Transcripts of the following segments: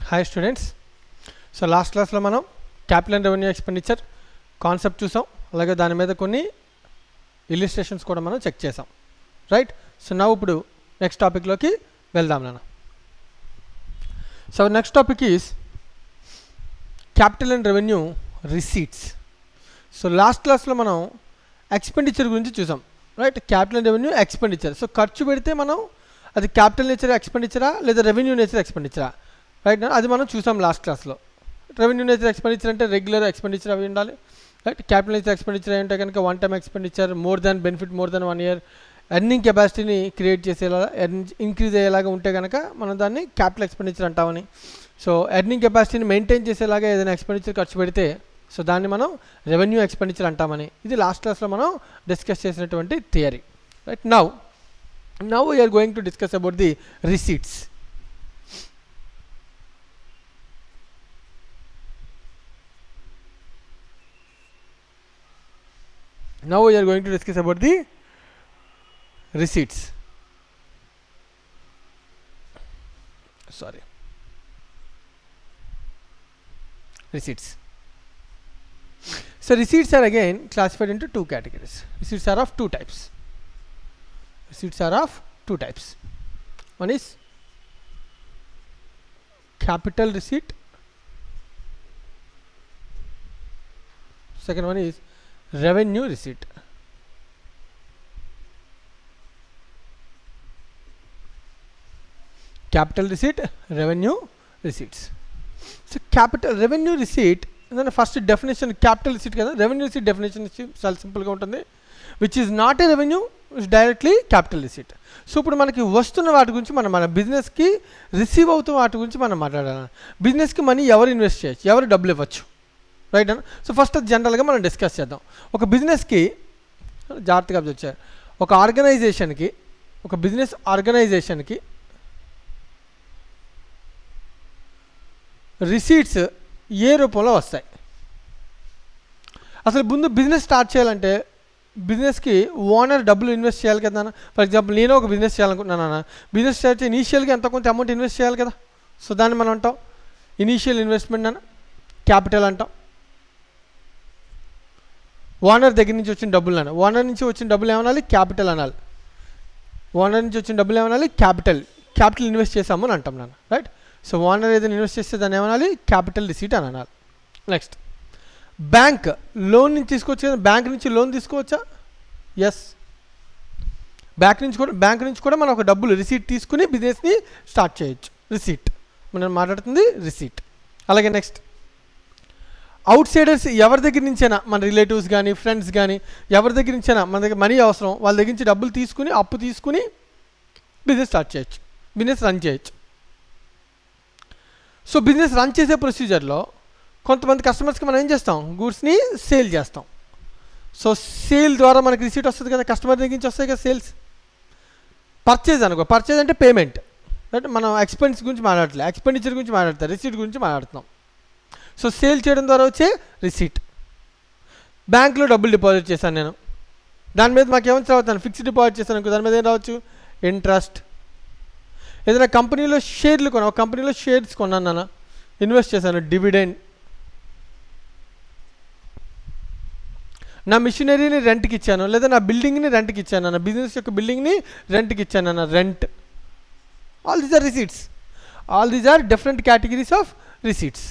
Hi students. So last క్లాస్లో మనం capital and revenue expenditure concept చూసాం, అలాగే దాని మీద కొన్ని ఇల్లుస్ట్రేషన్స్ కూడా మనం చెక్ చేసాం, రైట్? సో నా ఇప్పుడు నెక్స్ట్ టాపిక్లోకి వెళ్దాం నాన్న. So next topic is capital and revenue receipts. So last క్లాస్లో మనం ఎక్స్పెండిచర్ గురించి చూసాం, right? Capital and revenue expenditure. So ఖర్చు పెడితే మనం అది క్యాపిటల్ నేచర్ ఎక్స్పెండిచరా లేదా రెవెన్యూ నేచర్ ఎక్స్పెండిచరా, రైట్? అది మనం చూసాం లాస్ట్ క్లాస్లో. రెవెన్యూ నేచర్ ఎక్స్పెండిచర్ అంటే రెగ్యులర్ ఎక్స్పెండిచర్ అవి ఉండాలి, రైట్? క్యాపిటల్ నేచర్ ఎక్స్పెండిచర్ అంటే కనుక one time expenditure, more than benefit more than 1 year, earning కెపాసిటీని క్రియేట్ చేసేలా ఇంక్రీజ్ అయ్యేలాగా ఉంటే కనుక మనం దాన్ని క్యాపిటల్ ఎక్స్పెండిచర్ అంటామని. సో ఎర్నింగ్ కెపాసిటీని మెయింటైన్ చేసేలాగా ఏదైనా ఎక్స్పెండిచర్ ఖర్చు పెడితే సో దాన్ని మనం రెవెన్యూ ఎక్స్పెండిచర్ అంటామని. ఇది లాస్ట్ క్లాస్లో మనం డిస్కస్ చేసినటువంటి theory, right? Now we are going to discuss about the receipts. Now we are going to discuss about the receipts. Sorry. Receipts. So receipts are again classified into two categories. Receipts are of two types. Receipts are of two types. One is capital receipt. Second one is revenue receipt. Capital receipt, revenue receipts. So capital revenue receipt, then first definition capital receipt kada, revenue receipt definition చాలా simple గా ఉంటుంది. Which is not a revenue, is directly capital receipt. So ఇప్పుడు మనకి వస్తున్న వాటి గురించి మన బిజినెస్కి రిసీవ్ అవుతున్న వాటి గురించి మనం మాట్లాడాలి. బిజినెస్కి మనీ ఎవరు ఇన్వెస్ట్ చేయొచ్చు, ఎవరు డబ్బులు ఇవ్వచ్చు, రైట్ అన్న? సో ఫస్ట్ అది జనరల్గా మనం డిస్కస్ చేద్దాం. ఒక బిజినెస్కి జాగ్రత్తగా వచ్చారు, ఒక ఆర్గనైజేషన్కి, ఒక బిజినెస్ ఆర్గనైజేషన్కి రిసీట్స్ ఏ రూపంలో వస్తాయి? అసలు ముందు బిజినెస్ స్టార్ట్ చేయాలంటే బిజినెస్కి ఓనర్ డబ్బులు ఇన్వెస్ట్ చేయాలి కదా అన్న. ఫర్ ఎగ్జాంపుల్ నేను ఒక బిజినెస్ చేయాలనుకుంటున్నాను అన్న. బిజినెస్ స్టార్ట్ ఇనీషియల్గా ఎంత కొంత అమౌంట్ ఇన్వెస్ట్ చేయాలి కదా. సో దాన్ని మనం అంటాం ఇనీషియల్ ఇన్వెస్ట్మెంట్ అన్న, క్యాపిటల్ అంటాం. ఓనర్ దగ్గర నుంచి వచ్చిన డబ్బులు అన్న, ఓనర్ నుంచి వచ్చిన డబ్బులు ఏమనాలి? క్యాపిటల్ అనాలి. ఓనర్ నుంచి వచ్చిన డబ్బులు ఏమనాలి? క్యాపిటల్ ఇన్వెస్ట్ చేసాము అని అంటాం నాన్న, రైట్? సో ఓనర్ ఏదైనా ఇన్వెస్ట్ చేస్తే దాన్ని ఏమనాలి? క్యాపిటల్ రిసీట్ అని అనాలి. నెక్స్ట్ బ్యాంక్ లోన్ నుంచి తీసుకోవచ్చు కదా. బ్యాంక్ నుంచి లోన్ తీసుకోవచ్చా? ఎస్. బ్యాంక్ నుంచి కూడా మనం ఒక డబ్బులు రిసీట్ తీసుకుని బిజినెస్ని స్టార్ట్ చేయొచ్చు. రిసీట్ మనం మాట్లాడుతుంది రిసీట్. అలాగే నెక్స్ట్ అవుట్ సైడర్స్ ఎవరి దగ్గర నుంచైనా, మన రిలేటివ్స్ కానీ ఫ్రెండ్స్ కానీ ఎవరి దగ్గర నుంచైనా మన దగ్గర మనీ అవసరం, వాళ్ళ దగ్గర నుంచి డబ్బులు తీసుకుని అప్పు తీసుకుని బిజినెస్ స్టార్ట్ చేయొచ్చు, బిజినెస్ రన్ చేయొచ్చు. సో బిజినెస్ రన్ చేసే ప్రొసీజర్లో కొంతమంది కస్టమర్స్కి మనం ఏం చేస్తాం? గూడ్స్ని సేల్ చేస్తాం. సో సేల్ ద్వారా మనకి రిసీట్ వస్తుంది కదా, కస్టమర్ దగ్గర నుంచి వస్తాయి కదా సేల్స్. పర్చేజ్ అనుకో, పర్చేజ్ అంటే పేమెంట్, అంటే మనం ఎక్స్పెన్స్ గురించి మాట్లాడట్లేదు, ఎక్స్పెండిచర్ గురించి మాట్లాడతాం, రిసీట్ గురించి మాట్లాడుతున్నాం. సో సేల్ చేయడం ద్వారా వచ్చే రిసీట్. బ్యాంక్లో డబ్బులు డిపాజిట్ చేశాను నేను, దాని మీద మాకు ఏమైనా చదువుతాను, ఫిక్స్డ్ డిపాజిట్ చేశాను అనుకో, దాని మీద ఏం రావచ్చు? ఇంట్రెస్ట్. ఏదైనా కంపెనీలో షేర్లు కొన్నా, ఒక కంపెనీలో షేర్స్ కొన్నాను నాన్న, ఇన్వెస్ట్ చేశాను, డివిడెండ్. నా మిషనరీని రెంట్కి ఇచ్చాను, లేదా నా బిల్డింగ్ని రెంట్కి ఇచ్చాను, నా బిజినెస్ యొక్క బిల్డింగ్ని రెంట్కి ఇచ్చాను అన్న, rent. All these are receipts. All these are different categories of receipts.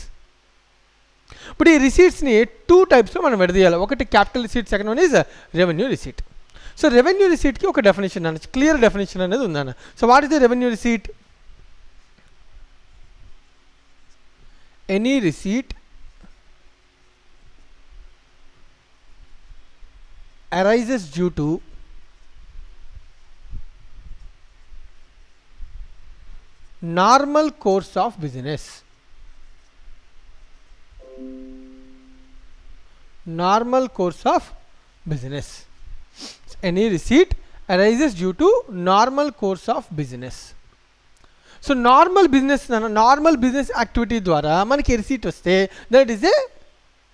ఇప్పుడు ఈ రిసీట్స్ని టూ టైప్స్లో మనం విడదీయాలి. ఒకటి capital receipt, second one is revenue receipt. So revenue రిసీట్కి ఒక డెఫినేషన్ అన్న, క్లియర్ డెఫినేషన్ అనేది ఉందన్న. So what is the revenue receipt? Any receipt arises due to normal course of business. Normal course of business. Any receipt arises due to normal course of business. So normal business activity ద్వారా మనకి receipt వస్తే that is a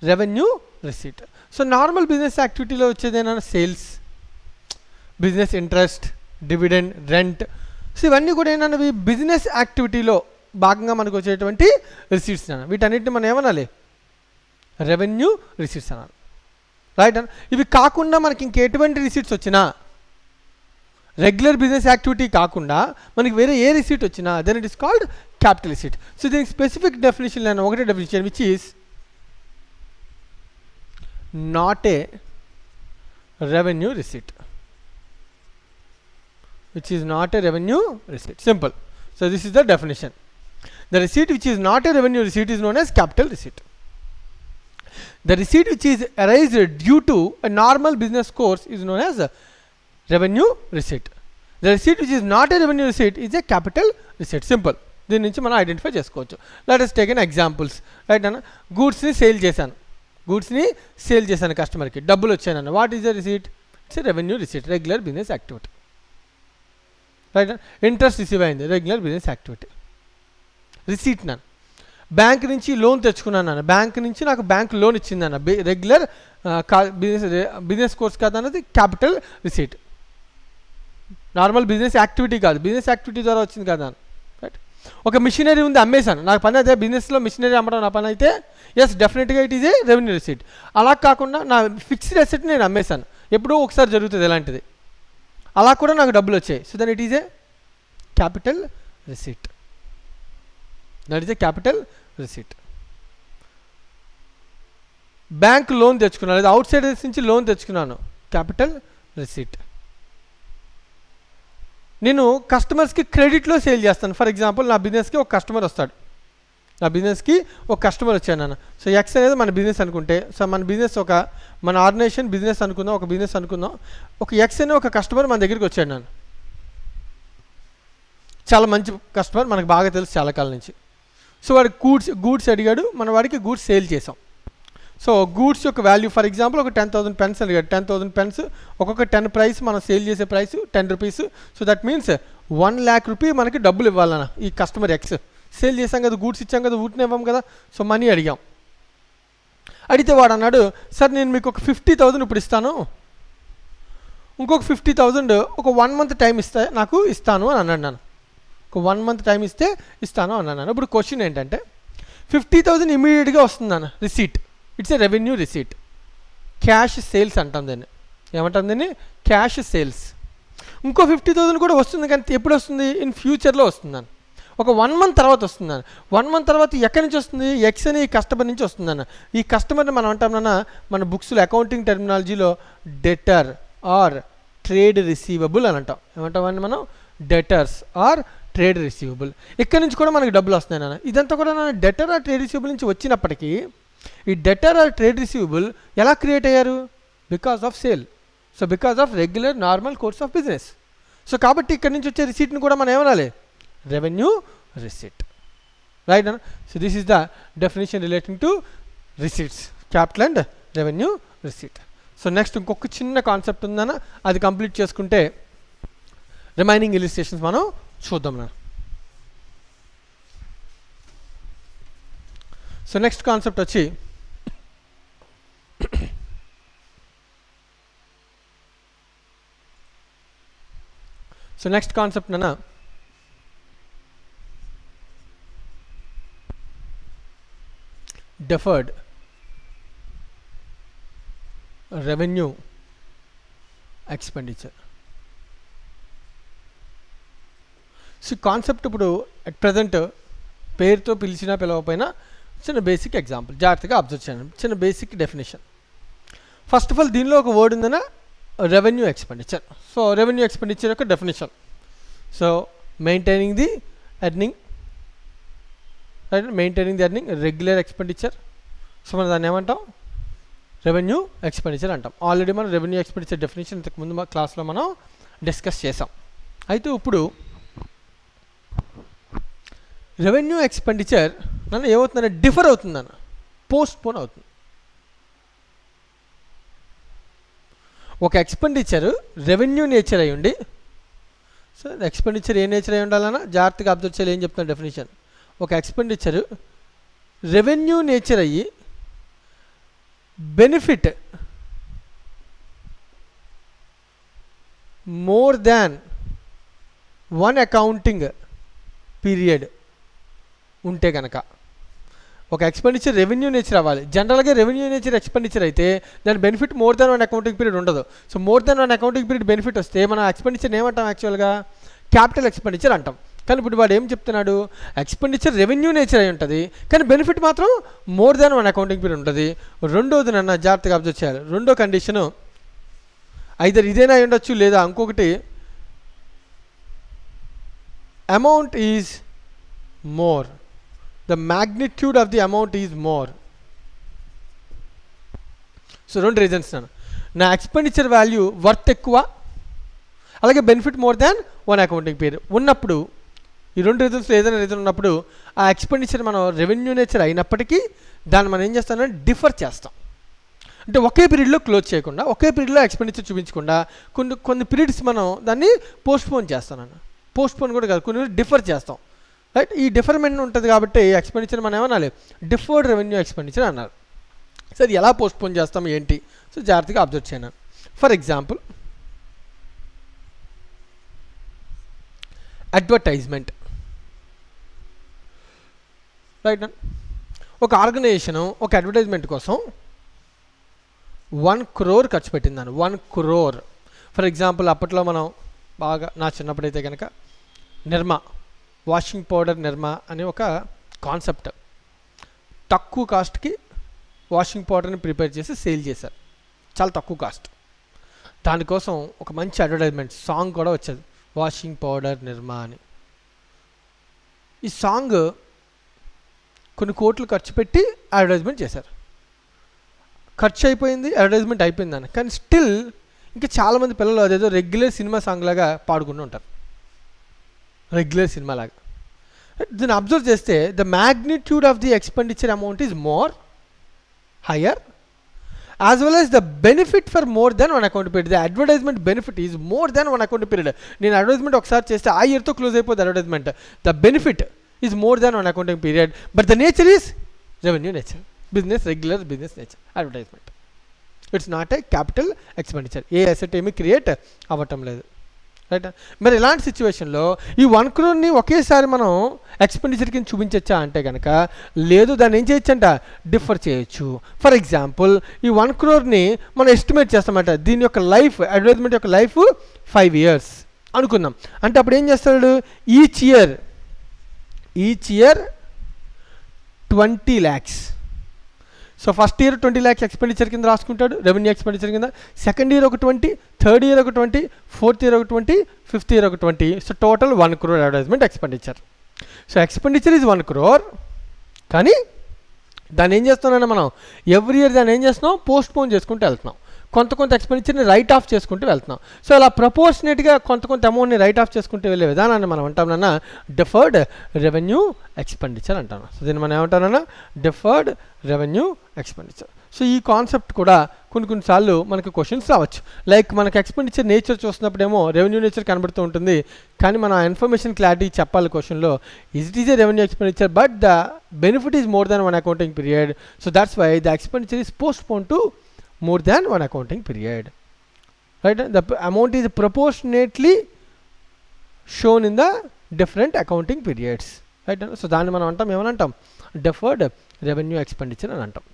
revenue receipt. So normal business యాక్టివిటీలో వచ్చేదేనా? Sales, business interest, dividend, rent. So ఇవన్నీ కూడా ఏంటన్నవి business యాక్టివిటీలో భాగంగా మనకు వచ్చేటువంటి రిసీట్స్ అన్న. వీటన్నిటిని మనం ఏమనాలి? రెవెన్యూ రిసీట్స్ అనాలి. రైట్ అన్న. ఇవి కాకుండా మనకి ఇంకెటువంటి రిసీట్స్ వచ్చినా, రెగ్యులర్ బిజినెస్ యాక్టివిటీ కాకుండా మనకి వేరే ఏ రిసీట్ వచ్చినా then it is called capital receipt. So దీనికి స్పెసిఫిక్ డెఫినేషన్ నేను ఒకటే definition which is not a revenue receipt. Which is not a revenue receipt. Simple. So this is the definition. The receipt which is not a revenue receipt is known as capital receipt. The receipt which is arised due to a normal business course is known as a revenue receipt. The receipt which is not a revenue receipt is a capital receipt. Simple. దీని నుంచి మనం identify చేసుకోవచ్చు. Let us take an examples. Right అన్న. గూడ్స్ని sale చేశాను కస్టమర్కి, డబ్బులు వచ్చానన్న. What is the receipt? It's a revenue receipt, regular business activity. Right. Interest receive అయింది, రెగ్యులర్ బిజినెస్ యాక్టివిటీ. రిసీట్ నన్ను. బ్యాంక్ నుంచి లోన్ తెచ్చుకున్నాను అన్న. బ్యాంక్ నుంచి నాకు బ్యాంక్ లోన్ ఇచ్చిందన్న. రెగ్యులర్ బిజినెస్ కోర్స్ కాదు అన్నది capital receipt. Normal business activity కాదు, బిజినెస్ యాక్టివిటీ ద్వారా వచ్చింది కదా. రైట్. ఒక మిషనరీ ఉంది, అమ్మేశాను. నాకు పని అదే, బిజినెస్లో మిషనరీ అమ్మడం నా పని అయితే ఎస్ డెఫినెట్గా it is a revenue receipt. అలా కాకుండా నా ఫిక్స్డ్ అసెట్ నేను అమ్మేశాను, ఎప్పుడో ఒకసారి జరుగుతుంది ఇలాంటిది, అలా కూడా నాకు డబ్బులు వచ్చాయి. So that it is a capital receipt. That is a capital receipt. Bank loan తెచ్చుకున్నాను, లేదా అవుట్ సైడ్ నుంచి లోన్ తెచ్చుకున్నాను, క్యాపిటల్ రిసీట్. నేను కస్టమర్స్కి క్రెడిట్లో సేల్ చేస్తాను. ఫర్ ఎగ్జాంపుల్ నా బిజినెస్కి ఒక కస్టమర్ వస్తాడు, వచ్చాను నాన్న. సో ఎక్స్ అనేది మన బిజినెస్ అనుకుంటే, సో మన బిజినెస్ మన ఆర్గనైజేషన్ బిజినెస్ అనుకుందాం, ఒక బిజినెస్ అనుకుందాం. ఒక ఎక్స్ అనే ఒక కస్టమర్ మన దగ్గరికి వచ్చాడు నాన్న. చాలా మంచి కస్టమర్, మనకు బాగా తెలుసు చాలా కాలం నుంచి. సో వాడికి గూడ్స్ అడిగాడు, మన వాడికి గూడ్స్ సేల్ చేసాం. సో గూడ్స్ యొక్క వాల్యూ ఫర్ ఎగ్జాంపుల్ ఒక 10,000 పెన్స్ అడిగాడు. 10,000 పెన్స్, ఒక్కొక్క 10 ప్రైస్, మనం సేల్ చేసే price 10 rupees. So that means 1 lakh rupee మనకి డబ్బులు ఇవ్వాలన్న. ఈ కస్టమర్ ఎక్స్ సేల్ చేసాం కదా, గూడ్స్ ఇచ్చాం కదా, ఊటిని ఇవ్వం కదా. సో మనీ అడిగాం. అడిగితే వాడు అన్నాడు, సార్ నేను మీకు ఒక 50,000 ఇప్పుడు ఇస్తాను, ఇంకొక 50,000 ఒక 1 month టైం ఇస్తాను అని అన్నాడు. నన్ను ఒక 1 month టైం ఇస్తాను అన్నాను. ఇప్పుడు క్వశ్చన్ ఏంటంటే 50,000 ఇమీడియట్గా వస్తుంది అన్న receipt. It's a revenue receipt. Cash sales అంటాం దీన్ని. ఏమంటాం దీన్ని? Cash sales. ఇంకో 50,000 కూడా వస్తుంది, కానీ ఎప్పుడు వస్తుంది? ఇన్ ఫ్యూచర్లో వస్తుందన్న. ఒక 1 month తర్వాత వస్తుందన్న. 1 month తర్వాత ఎక్కడి నుంచి వస్తుంది? ఎక్స్ అని కస్టమర్ నుంచి వస్తుందన్న. ఈ కస్టమర్ని మనం అంటామన్న, మన బుక్స్లో అకౌంటింగ్ టెర్మినాలజీలో డెటర్ ఆర్ ట్రేడ్ రిసీవబుల్ అని అంటాం. ఏమంటామని మనం? Debtors or trade receivable. ఇక్కడి నుంచి కూడా మనకి డబ్బులు వస్తున్నాయి నాన్న. ఇదంతా కూడా నాన్న డెటర్ ఆర్ ట్రేడ్ రిసీవబుల్ నుంచి వచ్చినప్పటికీ ఈ డెటర్ ఆర్ ట్రేడ్ రిసీవబుల్ ఎలా క్రియేట్ అయ్యారు? Because of sale. So because of regular normal course of business. So కాబట్టి ఇక్కడి నుంచి వచ్చే రిసీట్ని కూడా మనం ఏమనాలి? Revenue receipt. రైట్ అన్న. So this is the definition relating to receipts, capital and revenue receipt. So next ఇంకొక చిన్న కాన్సెప్ట్ ఉందన్న, అది కంప్లీట్ చేసుకుంటే రిమైనింగ్ ఇలిస్ట్రేషన్స్ మనం చూద్దాం నా. సో నెక్స్ట్ కాన్సెప్ట్ వచ్చి నాన్న deferred revenue expenditure. So concept ఇప్పుడు అట్ ప్రజెంట్ పేరుతో పిలిచినా పిలవకపోయినా చిన్న బేసిక్ ఎగ్జాంపుల్ జాగ్రత్తగా అబ్జర్వ్ చేయండి. చిన్న basic definition. First of all దీనిలో ఒక వర్డ్ ఉందన్న, revenue expenditure. So revenue expenditure యొక్క definition. So maintaining the earning, maintaining the earning, regular expenditure. So మనం దాన్ని ఏమంటాం? రెవెన్యూ ఎక్స్పెండిచర్ అంటాం. ఆల్రెడీ మనం రెవెన్యూ ఎక్స్పెండిచర్ డెఫినేషన్ ఇంతకుముందు మా క్లాస్లో మనం డిస్కస్ చేసాం. అయితే ఇప్పుడు రెవెన్యూ ఎక్స్పెండిచర్ నన్ను ఏమవుతుందంటే డిఫర్ అవుతుందన్న, పోస్ట్ పోన్ అవుతుంది. ఒక ఎక్స్పెండిచర్ రెవెన్యూ నేచర్ అయ్యి ఉండి, సో ఎక్స్పెండిచర్ ఏ నేచర్ అయి ఉండాలన్నా జాగ్రత్తగా అబ్జర్వ్ చేయాలి. ఏం చెప్తాను డెఫినేషన్? ఒక ఎక్స్పెండిచర్ రెవెన్యూ నేచర్ అయ్యి benefit more than 1 accounting period ఉంటే కనుక ఒక ఎక్స్పెండిచర్ రెవెన్యూ నేచర్ అవ్వాలి. జనరల్గా రెవెన్యూ నేచర్ ఎక్స్పెండిచర్ అయితే దాని benefit more than 1 accounting period ఉండదు. So more than 1 accounting period benefit వస్తే మనం ఎక్స్పెండిచర్ ఏమంటాం, యాక్చువల్గా క్యాపిటల్ ఎక్స్పెండిచర్ అంటాం. కానీ ఇప్పుడు వాడు ఏం చెప్తున్నాడు, ఎక్స్పెండిచర్ రెవెన్యూ నేచర్ అయి ఉంటుంది కానీ బెనిఫిట్ మాత్రం మోర్ దాన్ 1 అకౌంటింగ్ పీరియడ్ ఉంటుంది. రెండోది నన్ను జాగ్రత్తగా అబ్జర్వ్ చేయాలి. రెండో కండిషను ఐదర్ ఇదేనా అయి ఉండొచ్చు, లేదా ఇంకొకటి amount is more, the magnitude of the amount is more. So రెండు రీజన్స్ నా ఎక్స్పెండిచర్ వాల్యూ వర్త్ ఎక్కువ, అలాగే benefit more than 1 accounting period ఉన్నప్పుడు, ఈ రెండు రీజన్స్లో ఏదైనా రీజన్ ఉన్నప్పుడు ఆ ఎక్స్పెండిచర్ మనం రెవెన్యూ నేచర్ అయినప్పటికీ దాన్ని మనం ఏం చేస్తామంటే డిఫర్ చేస్తాం. అంటే ఒకే పీరియడ్లో క్లోజ్ చేయకుండా, ఒకే పీరియడ్లో ఎక్స్పెండిచర్ చూపించకుండా కొన్ని పీరియడ్స్ మనం దాన్ని పోస్ట్పోన్ చేస్తానన్న. పోస్ట్పోన్ కూడా కాదు, కొన్ని డిఫర్ చేస్తాం. రైట్, ఈ డిఫర్మెంట్ ఉంటుంది కాబట్టి ఎక్స్పెండిచర్ మనం ఏమనాలి, డిఫర్డ్ రెవెన్యూ ఎక్స్పెండిచర్ అన్నారు. సో అది ఎలా పోస్ట్పోన్ చేస్తాం ఏంటి, సో జాగ్రత్తగా అబ్జర్వ్ చేయను. For example advertisement. రైట్, ఒక ఆర్గనైజేషను ఒక అడ్వర్టైజ్మెంట్ కోసం 1 crore ఖర్చు పెట్టిందాను. 1 crore. ఫర్ ఎగ్జాంపుల్ అప్పట్లో మనం బాగా నా చిన్నప్పుడైతే కనుక నిర్మా వాషింగ్ పౌడర్ నిర్మా అనే ఒక కాన్సెప్ట్, తక్కువ కాస్ట్కి వాషింగ్ పౌడర్ని ప్రిపేర్ చేసి సేల్ చేశారు, చాలా తక్కువ కాస్ట్. దానికోసం ఒక మంచి అడ్వర్టైజ్మెంట్ సాంగ్ కూడా వచ్చేది, వాషింగ్ పౌడర్ నిర్మా అని. ఈ సాంగ్ కొన్ని కోట్లు ఖర్చు పెట్టి అడ్వర్టైజ్మెంట్ చేశారు. ఖర్చు అయిపోయింది, అడ్వర్టైజ్మెంట్ అయిపోయింది అని, కానీ స్టిల్ ఇంకా చాలామంది పిల్లలు అదేదో రెగ్యులర్ సినిమా సాంగ్ లాగా పాడుకుంటూ ఉంటారు, రెగ్యులర్ సినిమా లాగా. దీన్ని అబ్జర్వ్ చేస్తే the magnitude of the expenditure amount is more higher as well as the benefit for more than 1 account period. The advertisement benefit is more than 1 account period. నేను advertisement ఒకసారి చేస్తే ఆ ఇయర్తో close అయిపోతుంది advertisement. The benefit is more than 1 accounting period, but the nature is revenue nature, business regular business nature advertisement. It's not a capital expenditure, A asset ఏమీ create అవ్వటం లేదు. Right, మరి ఇలాంటి సిచ్యువేషన్లో ఈ 1 crore ఒకేసారి మనం ఎక్స్పెండిచర్ కింద చూపించచ్చా అంటే కనుక లేదు, దాన్ని ఏం చేయొచ్చు అంట, డిఫర్ చేయొచ్చు. ఫర్ ఎగ్జాంపుల్ ఈ 1 crore మనం ఎస్టిమేట్ చేస్తామంట, దీని యొక్క లైఫ్, అడ్వర్టైజ్మెంట్ యొక్క లైఫ్ 5 years అనుకుందాం. అంటే అప్పుడు ఏం చేస్తాడు, each year 20 lakhs. So first year 20 lakhs expenditure కింద రాసుకుంటాడు రెవెన్యూ ఎక్స్పెండిచర్ కింద, సెకండ్ ఇయర్ ఒక 20, థర్డ్ ఇయర్ ఒక 20, ఫోర్త్ ఇయర్ ఒక 20, ఫిఫ్త్ ఇయర్ ఒక 20. So total 1 crore advertisement expenditure. So expenditure is 1 crore, కానీ దాన్ని ఏం చేస్తున్నాం మనం, ఎవ్రీ ఇయర్ దాన్ని ఏం చేస్తున్నాం, పోస్ట్పోన్ చేసుకుంటూ వెళ్తున్నాం. కొంత ఎక్స్పెండిచర్ని రైట్ ఆఫ్ చేసుకుంటూ వెళ్తున్నాం. సో అలా ప్రపోర్షనేట్గా కొంత అమౌంట్ని రైట్ ఆఫ్ చేసుకుంటూ వెళ్ళే విధానాన్ని మనం అంటామన్నా డిఫర్డ్ రెవెన్యూ ఎక్స్పెండిచర్ అంటాను. సో దీన్ని మనం ఏమంటామన్నా డిఫర్డ్ రెవెన్యూ ఎక్స్పెండిచర్. సో ఈ కాన్సెప్ట్ కూడా కొన్నిసార్లు మనకి క్వశ్చన్స్ రావచ్చు. లైక్ మనకి ఎక్స్పెండిచర్ నేచర్ చూస్తున్నప్పుడేమో రెవెన్యూ నేచర్ కనబడుతూ ఉంటుంది, కానీ మన ఇన్ఫర్మేషన్ క్లారిటీ చెప్పాలి క్వశ్చన్లో, it is a revenue expenditure but the benefit is more than 1 accounting period. So that's why the expenditure is postpone to more than 1 accounting period. Right, the amount is proportionately shown in the different accounting periods. Right, so దాన్ని మనం అంటాం ఏమని అంటాం, deferred revenue expenditure అని అంటాం.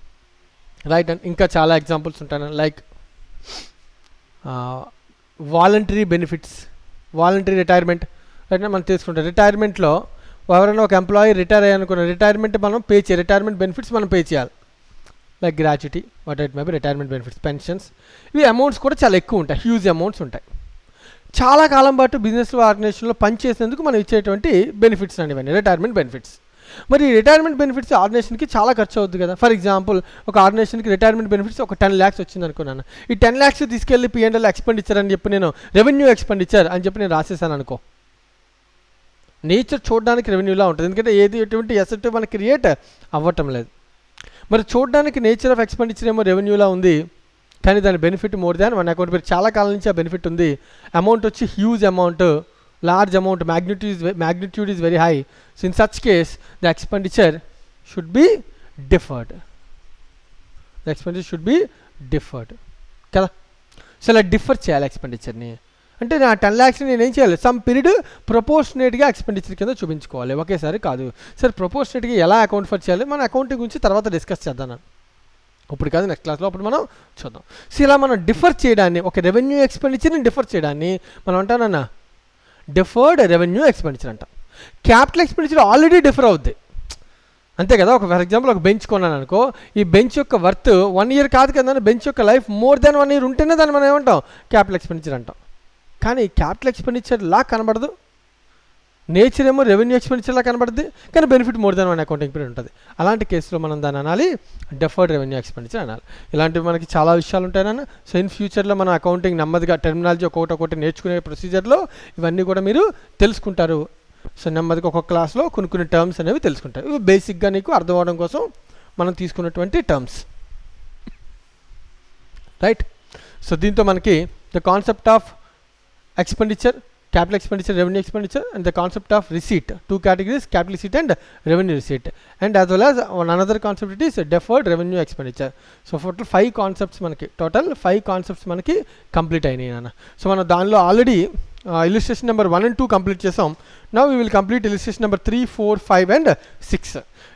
Right, and ఇంకా చాలా examples ఉంటాయి, like voluntary benefits, voluntary retirement. Right, మనం తీసుకుంటాం రిటైర్మెంట్లో ఎవరైనా ఒక ఎంప్లాయీ రిటైర్ అయ్యానుకున్న రిటైర్మెంట్ మనం పే చేయాలి, రిటైర్మెంట్ బెనిఫిట్స్ మనం పే చేయాలి, like gratuity, what it may be, retirement benefits, pensions. ఇవి అమౌంట్స్ కూడా చాలా ఎక్కువ ఉంటాయి, హ్యూజ్ అమౌంట్స్ ఉంటాయి. చాలా కాలం పాటు బిజినెస్లో ఆర్గనైజేషన్లో పనిచేసేందుకు మనం ఇచ్చేటువంటి బెనిఫిట్స్ అండి ఇవన్నీ రిటైర్మెంట్ బెనిఫిట్స్. మరి రిటైర్మెంట్ బెనిఫిట్స్ ఆర్గనైజేషన్కి చాలా ఖర్చు అవుతుంది కదా. ఫర్ ఎగ్జాంపుల్ ఒక ఆర్గనైజేషన్కి రిటైర్మెంట్ బెనిఫిట్స్ ఒక 10 lakhs వచ్చింది అనుకున్నాను. ఈ 10 lakhs తీసుకెళ్ళి P&L ఎక్స్పెండిచర్ అని చెప్పి నేను రెవెన్యూ ఎక్స్పెండిచర్ అని చెప్పి నేను రాసేసాను అనుకో, నేచర్ చూడడానికి రెవెన్యూలా ఉంటుంది, ఎందుకంటే ఎటువంటి అసెట్ మనకి క్రియేట్ అవ్వటం లేదు. మరి చూడడానికి నేచర్ ఆఫ్ ఎక్స్పెండిచర్ ఏమో రెవెన్యూలా ఉంది, కానీ దాని benefit more than 1 account period, చాలా కాలం నుంచి ఆ బెనిఫిట్ ఉంది. అమౌంట్ వచ్చి huge amount, large amount, magnitude is very high. So in such case the expenditure should be deferred. The expenditure should be deferred కదా. సో ఇలా డిఫర్ చేయాలి ఎక్స్పెండిచర్ని. అంటే నా 10 lakhs నేను ఏం చేయాలి, సమ్ పీరియడ్ ప్రపోర్షనేట్గా ఎక్స్పెండిచర్ కింద చూపించుకోవాలి, ఒకేసారి కాదు. సరే ప్రపోర్షనేట్గా ఎలా అకౌంట్ ఫర్ చేయాలి, మన అకౌంటింగ్ గురించి తర్వాత డిస్కస్ చేద్దాం నేను, ఇప్పుడు కాదు నెక్స్ట్ క్లాస్లో అప్పుడు మనం చూద్దాం. సో ఇలా మనం డిఫర్ చేయడాన్ని, ఒక రెవెన్యూ ఎక్స్పెండిచర్ని డిఫర్ చేయడాన్ని మనం అంటానన్నా డిఫర్డ్ రెవెన్యూ ఎక్స్పెండిచర్ అంటాం. క్యాపిటల్ ఎక్స్పెండిచర్ ఆల్రెడీ డిఫర్ అవుద్ది, అంతే కదా. ఫర్ ఎగ్జాంపుల్ ఒక బెంచ్ కొన్నాను అనుకో, ఈ బెంచ్ యొక్క వర్త్ 1 year కాదు కదా, బెంచ్ యొక్క లైఫ్ మోర్ దాన్ 1 year ఉంటేనే దాన్ని మనం ఏమంటాం, క్యాపిటల్ ఎక్స్పెండిచర్ అంటాం. కానీ క్యాపిటల్ ఎక్స్పెండిచర్ లా కనబడదు, నేచర్ ఏమో రెవెన్యూ ఎక్స్పెండిచర్లా కనబడుద్ది, కానీ benefit more than 1 accounting period ఉంటుంది. అలాంటి కేసులో మనం దాన్ని అనాలి డెఫర్డ్ రెవెన్యూ ఎక్స్పెండిచర్ అనాలి. ఇలాంటివి మనకి చాలా విషయాలు ఉంటాయన్న. సో ఇన్ ఫ్యూచర్లో మనం అకౌంటింగ్ నెమ్మదిగా టెర్మినాలజీ ఒక్కొక్కటి నేర్చుకునే ప్రొసీజర్లో ఇవన్నీ కూడా మీరు తెలుసుకుంటారు. సో నెమ్మదిగా ఒక్కొక్క క్లాస్లో కొన్ని టర్మ్స్ అనేవి తెలుసుకుంటారు. ఇవి బేసిక్గా నీకు అర్థం అవడం కోసం మనం తీసుకున్నటువంటి టర్మ్స్, రైట్. సో దీంతో మనకి the concept of expenditure, capital expenditure, revenue expenditure, and the concept of receipt, 2 categories, capital receipt and revenue receipt, and as well as another concept it is deferred revenue expenditure. So total 5 concepts మనకి complete అయినాయి నాన్న. So మనం దానిలో already illustration number 1 and 2 complete చేసాం. Now we will complete illustration number 3, 4, 5 and 6.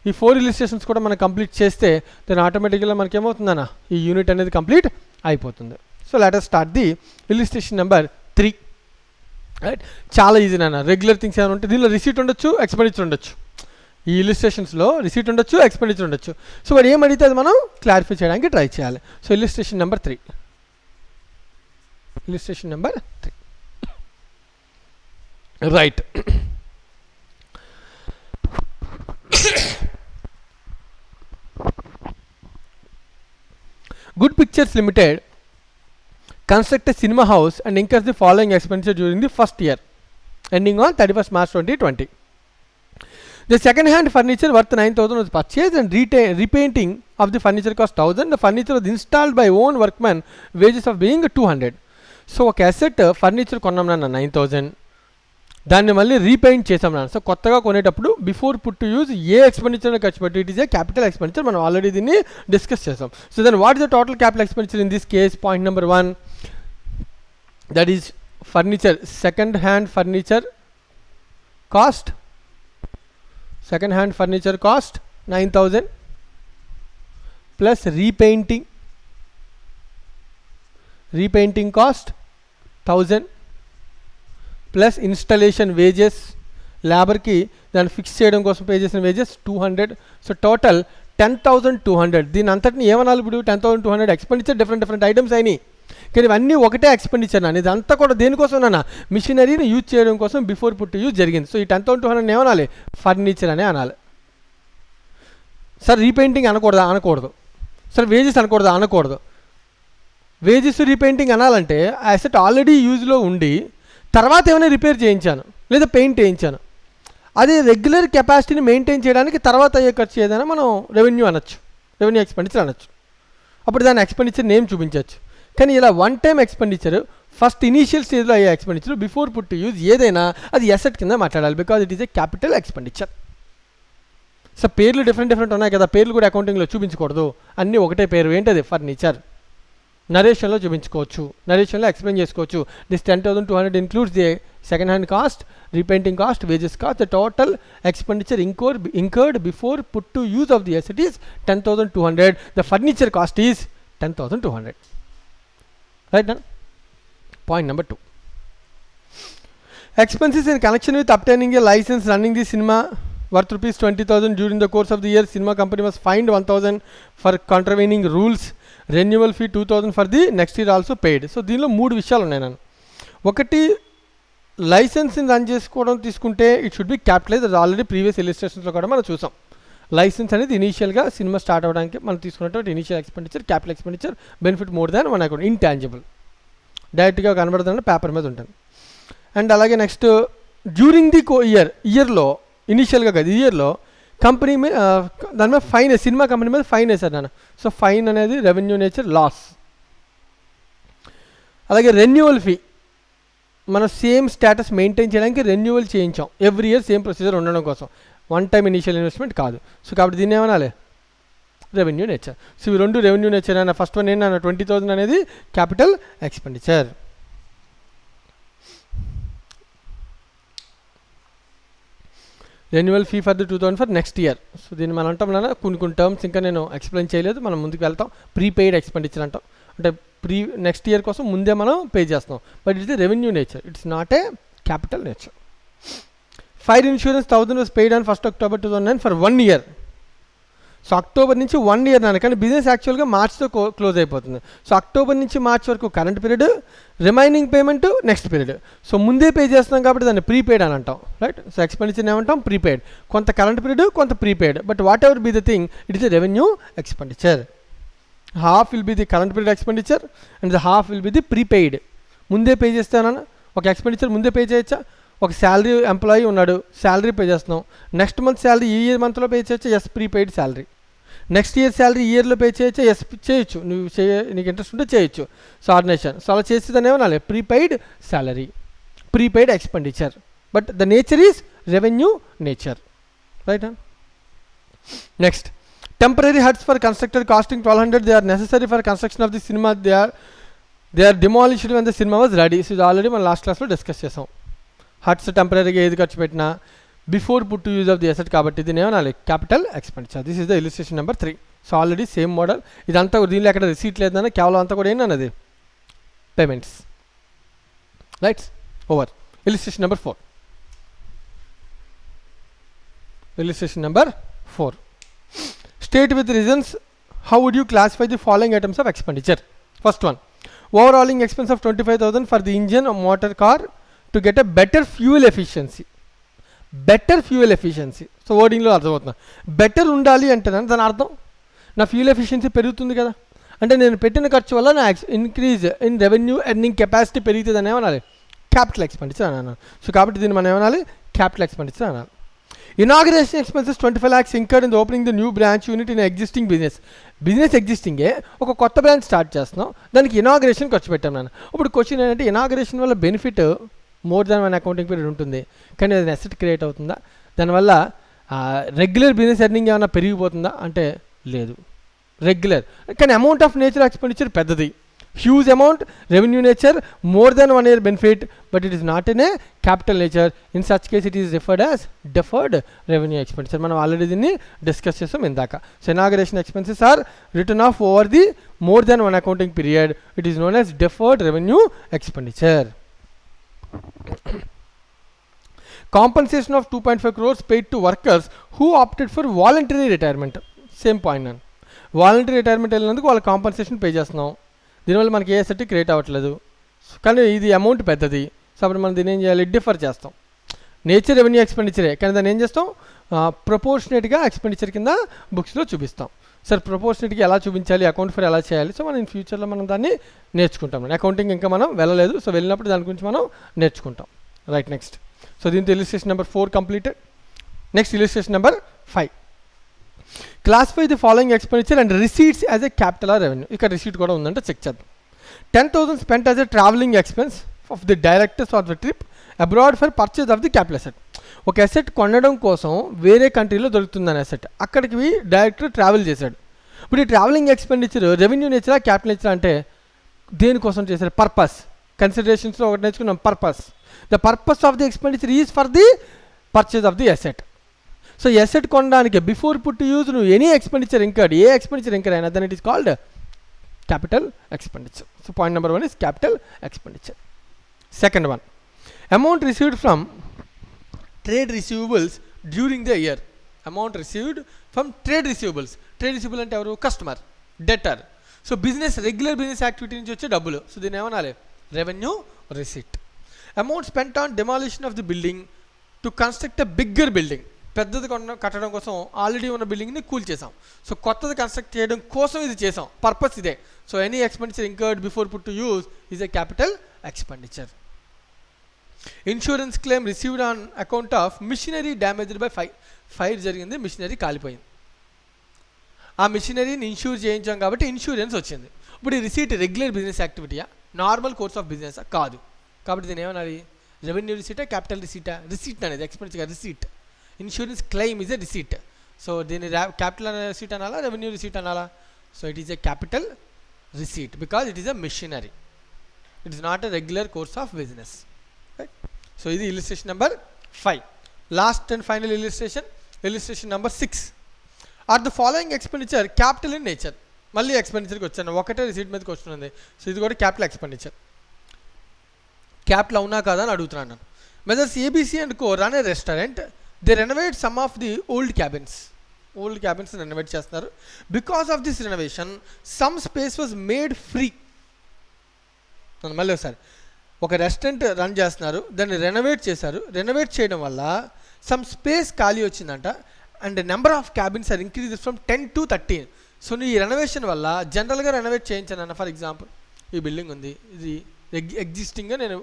ఈ 4 illustrations కూడా మనం complete చేస్తే దాని ఆటోమేటిక్గా మనకి ఏమవుతుందన్న, ఈ యూనిట్ అనేది కంప్లీట్ అయిపోతుంది. So let us start the illustration number 3. Right, చాలా ఈజీ నాన్న. రెగ్యులర్ థింగ్స్ ఏమైనా ఉంటే దీనిలో రిసీట్ ఉండొచ్చు, ఎక్స్పెండిచర్ ఉండొచ్చు. ఈ ఇలిస్ట్రేషన్స్లో రిసీట్ ఉండొచ్చు, ఎక్స్పెండిచర్ ఉండొచ్చు. సో వాడు ఏమడిగితే అది మనం క్లారిఫై చేయడానికి ట్రై చేయాలి. So illustration number 3, right. Good pictures limited construct a cinema house and incurs the following expenditure during the first year ending on 31st March 2020. The second hand furniture worth 9,000 was purchased and repainting of the furniture cost 1,000. The furniture was installed by own workmen, wages of being 200. So ఒక asset furniture కొన్నాం నాన్న 9,000, దాన్ని మళ్ళీ repaint చేసాం నాన్న. So కొత్తగా కొనేటప్పుడు before put to use a expenditure ఖర్చు పెట్టి, it is a capital expenditure. మనం ఆల్రెడీ దీన్ని డిస్కస్ చేసాం. So then what is the total capital expenditure in this case? Point number 1, that is furniture, second hand furniture cost 9,000 plus repainting cost 1,000 plus installation wages, labor కి దాన్ని fix చేయడం కోసం pay చేసిన wages 200. So total 10,200. దీని అంతటిని ఏమనాలి ఇప్పుడు? 10,200 expenditure, different items అయినాయి, కానీ ఇవన్నీ ఒకటే ఎక్స్పెండిచర్ అని. ఇదంతా కూడా దేనికోసం నాన్న? మిషనరీని యూజ్ చేయడం కోసం బిఫోర్ పుట్ యూజ్ జరిగింది. సో ఈ 10,200 ఏమనాలి? ఫర్నిచర్ అనే అనాలి. సార్ రీపెయింటింగ్ అనకూడదు. సార్ వేజెస్ అనకూడదు. వేజెస్ రీపెయింటింగ్ అనాలంటే అసెట్ ఆల్రెడీ యూజ్లో ఉండి తర్వాత ఏమైనా రిపేర్ చేయించాను లేదా పెయింట్ వేయించాను, అది రెగ్యులర్ కెపాసిటీని మెయింటైన్ చేయడానికి తర్వాత అయ్యే ఖర్చు ఏదైనా మనం రెవెన్యూ ఎక్స్పెండిచర్ అనొచ్చు. అప్పుడు దాని ఎక్స్పెండిచర్ నేమ్ చూపించవచ్చు. కానీ ఇలా one time expenditure, first initial స్టేజ్లో అయ్యే expenditure, before put to use ఏదైనా అది అసెట్ కింద మాట్లాడాలి, because it is a capital expenditure. So పేర్లు డిఫరెంట్ ఉన్నాయి కదా, పేర్లు కూడా అకౌంటింగ్లో చూపించకూడదు, అన్నీ ఒకటే పేరు. ఏంటది? ఫర్నిచర్. నరేషన్లో చూపించుకోవచ్చు, నరేషన్లో ఎక్స్ప్లెయిన్ చేసుకోవచ్చు. This 10,200 includes the second hand cost, repainting cost, wages cost. The total expenditure incurred before put to use of the asset is 10,200. The furniture cost is 10,200. Right now, point number 2. Expenses in connection with obtaining a license running the cinema worth rupees 20,000. During the course of the year, cinema company was fined 1,000 for contravening rules. Renewal fee 2,000 for the next year also paid. So దీనిలో 3 విషయాలు ఉన్నాయి నన్ను. ఒకటి, లైసెన్స్ని run చేసుకోవడం తీసుకుంటే it should be capitalise. అది already previous ఇలిస్ట్రేషన్స్లో కూడా మనం చూసాం. లైసెన్స్ అనేది ఇనీషియల్గా సినిమా స్టార్ట్ అవ్వడానికి మనం తీసుకున్నటువంటి initial expenditure, capital expenditure, benefit more than 1 account, intangible, డైరెక్ట్గా కనబడుతుందంటే పేపర్ మీద ఉంటుంది. అండ్ అలాగే నెక్స్ట్, డ్యూరింగ్ ది ఇయర్లో, ఇనీషియల్గా కాదు, ఇయర్లో కంపెనీ మీద దాని మీద ఫైన్, సినిమా కంపెనీ మీద ఫైన్ వేశారు నాన్న. సో ఫైన్ అనేది రెవెన్యూ నేచర్, లాస్. అలాగే రెన్యువల్ ఫీ, మనం సేమ్ స్టేటస్ మెయింటైన్ చేయడానికి రెన్యువల్ చేయించాం ఎవ్రీ ఇయర్, సేమ్ ప్రొసీజర్ ఉండడం కోసం, వన్ టైం ఇనీషియల్ ఇన్వెస్ట్మెంట్ కాదు. సో కాబట్టి దీన్ని ఏమనాలి? Revenue nature. సో ఇవి 2 రెవెన్యూ నేచర్ అన్న. ఫస్ట్ వన్ ఏంటన్నా 20,000 అనేది capital expenditure. Renewal fee for the 2000 for next year. So దీన్ని మనం అంటాం కదా, కొన్ని టర్మ్స్ ఇంకా నేను ఎక్స్ప్లెయిన్ చేయలేదు, మనం ముందుకు వెళ్తాం. ప్రీపెయిడ్ ఎక్స్పెండిచర్ అంటాం, అంటే నెక్స్ట్ ఇయర్ కోసం ముందే మనం పే చేస్తాం. But it's the revenue nature, it's not a capital nature. Fire insurance 1000 was paid on 1st October 2009 for 1 year. So October నుంచి 1 year నాన్న, కానీ బిజినెస్ యాక్చువల్గా మార్చ్తో క్లోజ్ అయిపోతుంది. సో అక్టోబర్ నుంచి మార్చ్ వరకు current period, remaining payment next period. So ముందే pay చేస్తున్నాం కాబట్టి దాన్ని ప్రీపెయిడ్ అని అంటాం, రైట్. సో ఎక్స్పెండిచర్ ఏమంటాం, ప్రీపెయిడ్. కొంత కరెంట్ పీరియడ్, కొంత prepaid. But what ever be the thing, it is a revenue expenditure. Half will be the current period expenditure and the half will be the prepaid. ముందే pay చేస్తానన్నా, ఒక expenditure ముందే pay చేయొచ్చా? ఒక salary employee ఉన్నాడు, salary pay చేస్తున్నాం, next month salary ఈ year మంత్లో పే చేయొచ్చా? Yes, prepaid salary. Next year salary ఈ ఇయర్లో పే చేయొచ్చా? ఎస్, చేయొచ్చు. నీకు ఇంట్రెస్ట్ ఉంటే చేయొచ్చు. సో ఆర్డినేషన్, సో అలా చేసేదాన్ని ఏమన్నా prepaid salary, prepaid expenditure. But the nature is revenue nature, right. Next, temporary huts for constructed costing 1200, they are necessary for construction of the cinema, they are demolished when the cinema was ready. So ఇది already మనం last క్లాస్లో discuss చేసాం. Huts టెంపరీగా ఏది ఖర్చు పెట్టినా before put to use of the asset, కాబట్టి దీని ఏమనాలి, capital expenditure. This is the illustration number 3. So already same model. ఇదంతా దీనిలో ఎక్కడ రిసీట్ లేదన్నా, కేవలం అంతా కూడా ఏంటన్నది payments, right. Over. Illustration number 4. Illustration number 4. State with reasons how would you classify the following items of expenditure. First one, overhauling expense of 25,000 for the engine motor car to get a better fuel efficiency. Better fuel efficiency. So వర్డింగ్లో అర్థమవుతున్నా, better ఉండాలి అంటే దాని అర్థం నా fuel efficiency పెరుగుతుంది కదా, అంటే నేను పెట్టిన ఖర్చు వల్ల నా increase in revenue earning capacity పెరుగుతుంది అని ఏమనాలి, క్యాపిటల్ ఎక్స్పెండిచర్ అని అన్నాను. సో కాబట్టి దీన్ని మనం ఏమనాలి, క్యాపిటల్ ఎక్స్పెండిచర్ అనాలి. Inauguration expenses 25 lakhs incurred in opening the new branch unit in existing business. Business ఎగ్జిస్టింగే, ఒక కొత్త బ్రాంచ్ స్టార్ట్ చేస్తున్నాం, దానికి ఇనాగరేషన్ ఖర్చు పెట్టాం నాన్న. ఇప్పుడు క్వశ్చన్ ఏంటంటే, ఇనాగరేషన్ వల్ల benefit more than 1 accounting period ఉంటుంది, కానీ అది అసెట్ క్రియేట్ అవుతుందా? దానివల్ల రెగ్యులర్ బిజినెస్ ఎర్నింగ్ ఏమైనా పెరిగిపోతుందా అంటే లేదు, రెగ్యులర్. కానీ అమౌంట్ ఆఫ్ నేచర్ ఎక్స్పెండిచర్ పెద్దది, huge amount, revenue nature, more than 1 year benefit, but it is not in a capital nature. In such case it is referred as deferred revenue expenditure. మనం already దీన్ని discuss చేస్తాం ఇందాక. So inauguration expenses are return of over the more than 1 accounting period. It is known as deferred revenue expenditure. Compensation of 2.5 crores paid to workers who opted for voluntary retirement. Same point నన్ను, voluntary retirement వెళ్ళినందుకు వాళ్ళకి compensation pay చేస్తున్నాం, దీనివల్ల మనకి ఏ asset create అవ్వట్లేదు, కానీ ఇది amount పెద్దది. So అప్పుడు మనం దీన్ని ఏం చేయాలి, డిఫర్ చేస్తాం. నేచర్ రెవెన్యూ ఎక్స్పెండిచరే, కానీ దాన్ని ఏం చేస్తాం, ప్రపోర్షనేట్గా ఎక్స్పెండిచర్ కింద బుక్స్లో చూపిస్తాం. సార్ ప్రపోర్షనేట్గా ఎలా చూపించాలి, అకౌంట్ ఫర్ ఎలా చేయాలి, సో మనం ఇన్ ఫ్యూచర్లో మనం దాన్ని నేర్చుకుంటాం. అకౌంటింగ్ ఇంకా మనం వెళ్ళలేదు, సో వెళ్ళినప్పుడు దాని గురించి మనం నేర్చుకుంటాం, రైట్. నెక్స్ట్, సో దీంతో illustration number 4 completed. Next illustration number 5. Classify the following expenditure and receipts as a capital or revenue. ఇక్కడ రిసీట్ కూడా ఉందంటే చెక్ చేద్దాం. 10,000 spent as a travelling expense of the directors of the trip abroad for purchase of the capital asset. ఒక asset కొనడం కోసం వేరే కంట్రీలో దొరుకుతుందని అసెట్, అక్కడికి డైరెక్టర్ ట్రావెల్ చేశాడు. ఇప్పుడు ఈ ట్రావెలింగ్ ఎక్స్పెండిచర్ రెవెన్యూ నేచరా క్యాపిటల్ నేచరా అంటే దేనికోసం చేశారు, పర్పస్. కన్సిడరేషన్స్లో ఒకటి నేర్చుకున్నాం, purpose. The purpose of the expenditure is for the purchase of the asset. So asset కొనడానికి బిఫోర్ పుట్ యూజ్ నువ్వు any expenditure incurred, a expenditure incur అయినా then it is called capital expenditure. So point number 1 is capital expenditure. Second one, amount received from trade receivables during the year. Amount received from trade receivables. Trade receivable అంటే ఎవరు, customer, debtor. So business regular business activity నుంచి వచ్చే డబ్బులు, so దీన్ని ఏమనాలి, revenue receipt. Amount spent on demolition of the building to construct a bigger building. పెద్దది కట్టడం కోసం ఆల్రెడీ ఉన్న బిల్డింగ్ని కూల్ చేసాం, సో కొత్తది కన్స్ట్రక్ట్ చేయడం కోసం ఇది చేసాం, పర్పస్ ఇదే. So any expenditure incurred before put to use is a capital expenditure. Insurance claim received on account of machinery damaged by fire. Fire జరిగింది, మిషనరీ కాలిపోయింది, ఆ మిషనరీని ఇన్సూర్ చేయించాం కాబట్టి ఇన్సూరెన్స్ వచ్చింది. ఇప్పుడు ఈ రిసీట్ రెగ్యులర్ బిజినెస్ యాక్టివిటీయా, నార్మల్ కోర్స్ ఆఫ్ బిజినెస్ కాదు, కాబట్టి దీని ఏమనాలి, రెవెన్యూ రిసీటా, క్యాపిటల్ రిసీటా. రిసీట్ అనేది expenditure receipt. Insurance claim is a receipt. So దీన్ని క్యాపిటల్ రిసీట్ అనాలా, రెవెన్యూ రిసీట్ అనాలా? So it is a capital receipt because it is a machinery, it is not a regular course of business, right. So ఇది illustration number 5. Last and final illustration number 6. Or the following expenditure capital in nature. మళ్ళీ ఎక్స్పెండిచర్కి వచ్చాను, ఒకటే receipt మీదకి వస్తుంది. So ఇది కూడా capital expenditure. Capital అవునా కాదా అని అడుగుతున్నాను నేను. Messrs ABC and co run a restaurant. They renovate some of the old cabins renovate చేస్తున్నారు. Because of this renovation some space was made free. మళ్ళీ ఒకసారి, ఒక రెస్టారెంట్ రన్ చేస్తున్నారు, దాన్ని రెనోవేట్ చేశారు. రెనోవేట్ చేయడం వల్ల సమ్ స్పేస్ ఖాళీ వచ్చిందంట. And number of cabins are increase from 10 to 13. So ఈ రెనోవేషన్ వల్ల జనరల్గా రెనోవేట్ చేయించాను అన్న. ఫర్ ఎగ్జాంపుల్, ఈ బిల్డింగ్ ఉంది, ఇది ఎగ్జిస్టింగ్గా నేను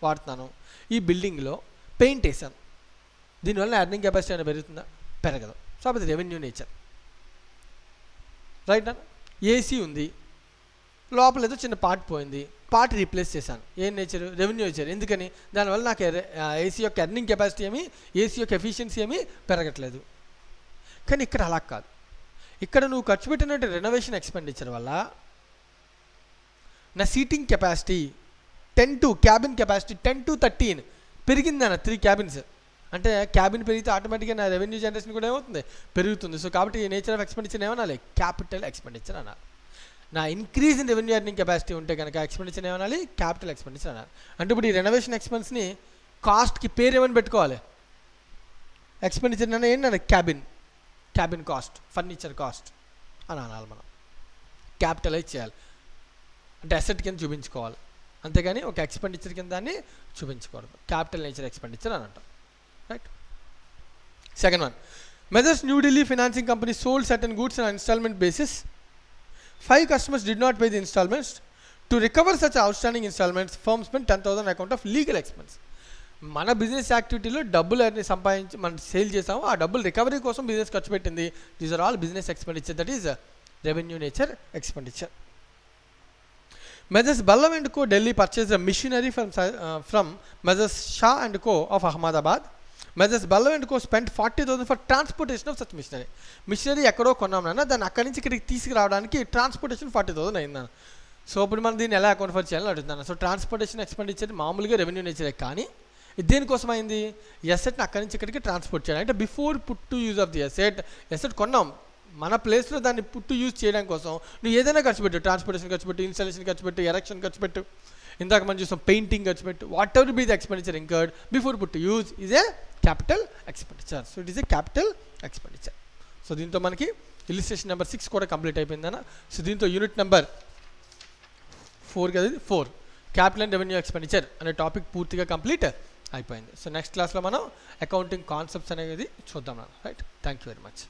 వాడుతున్నాను. ఈ బిల్డింగ్లో పెయింట్ వేసాను, దీనివల్ల ఎర్నింగ్ కెపాసిటీ అనేది పెరుగుతుందా? పెరగదు. సో అది రెవెన్యూ నేచర్, రైట్ అన్న. ఏసీ ఉంది, లోపల ఏదో చిన్న పార్ట్ పోయింది, పార్ట్ రీప్లేస్ చేశాను. ఏం నేచర్? Revenue nature. ఎందుకని? దానివల్ల నాకు ఏసీ యొక్క ఎర్నింగ్ కెపాసిటీ ఏమి, ఏసీ యొక్క ఎఫిషియన్సీ ఏమి పెరగట్లేదు. కానీ ఇక్కడ అలా కాదు. ఇక్కడ నువ్వు ఖర్చు పెట్టినట్టు రెనోవేషన్ ఎక్స్పెండిచర్ వల్ల నా seating capacity cabin capacity 10 to 13 పెరిగిందన్న. 3 cabins అంటే క్యాబిన్ పెరిగితే ఆటోమేటిక్గా నా రెవెన్యూ జనరేషన్ కూడా ఏమవుతుంది? పెరుగుతుంది. సో కాబట్టి ఈ నేచర్ ఆఫ్ ఎక్స్పెండిచర్ ఏమనాలి? క్యాపిటల్ ఎక్స్పెండిచర్ అనాలి. నా increase in revenue earning capacity ఉంటే కనుక ఎక్స్పెండిచర్ ఏమనాలి? క్యాపిటల్ ఎక్స్పెండిచర్ అనాలి. అంటే ఇప్పుడు ఈ రెనోవేషన్ ఎక్స్పెన్స్ని కాస్ట్కి పేరు ఏమని పెట్టుకోవాలి? ఎక్స్పెండిచర్ అన్న ఏంటంటే క్యాబిన్ కాస్ట్, ఫర్నిచర్ కాస్ట్ అని అనాలి. మనం క్యాపిటలైజ్ చేయాలి, అంటే అసెట్ కింద చూపించుకోవాలి. అంతేగాని ఒక ఎక్స్పెండిచర్ కింద దాన్ని చూపించకూడదు. క్యాపిటల్ నేచర్ ఎక్స్పెండిచర్ అని అంటాం, right. Second one, Messrs New Delhi financing company sold certain goods on installment basis. 5 customers did not pay the installments. To recover such outstanding installments, firm spent 10,000 account of legal expense. మన business యాక్టివిటీలో డబ్బులు అన్ని సంపాదించి మనం sale చేసాము, ఆ డబ్బులు recovery కోసం business ఖర్చు పెట్టింది. These are all business expenditure, that is revenue nature expenditure. Messrs Ballam and co Delhi purchase the machinery from Messrs Shah and co of Ahmedabad. Messrs Ballam and co spent 40,000 for transportation of such machinery ఎక్కడో కొన్నామన్నా, దాన్ని అక్కడి నుంచి ఇక్కడికి తీసుకురావడానికి transportation 40,000 అయిందన్న. So ఇప్పుడు మనం దీన్ని ఎలా అకౌంట్ ఫర్ చేయాలని అడుగుతున్నాను. సో ట్రాన్స్పోర్టేషన్ ఎక్స్పెండిచర్ మామూలుగా రెవెన్యూ నేచరే, కానీ దేనికోసం అయింది? ఎసెట్ని అక్కడి నుంచి ఇక్కడికి ట్రాన్స్పోర్ట్ చేయాలి. అంటే before put to use of the asset కొన్నాం, మన ప్లేస్లో దాన్ని పుట్ టు యూజ్ చేయడం కోసం నువ్వు ఏదైనా ఖర్చు పెట్టు, ట్రాన్స్పోర్టేషన్ ఖర్చు పెట్టు, ఇన్స్టాలేషన్ ఖర్చు పెట్టు, ఎరెక్షన్ ఖర్చు పెట్టు, ఇందాక మనం చూసాం పెయింటింగ్ ఖర్చు పెట్టు, what ever be the expenditure incurred before put to use is a capital expenditure. So it is a capital expenditure. So దీంతో మనకి ఇలిస్ట్రేషన్ నెంబర్ 6 కూడా కంప్లీట్ అయిపోయిందన్న. సో దీంతో యూనిట్ నెంబర్ 4 కదా, 4 క్యాపిటల్ అండ్ రెవెన్యూ ఎక్స్పెండిచర్ అనే టాపిక్ పూర్తిగా complete అయిపోయింది. సో నెక్స్ట్ క్లాస్లో మనం అకౌంటింగ్ కాన్సెప్ట్స్ అనేది చూద్దాం, right. Thank you very much.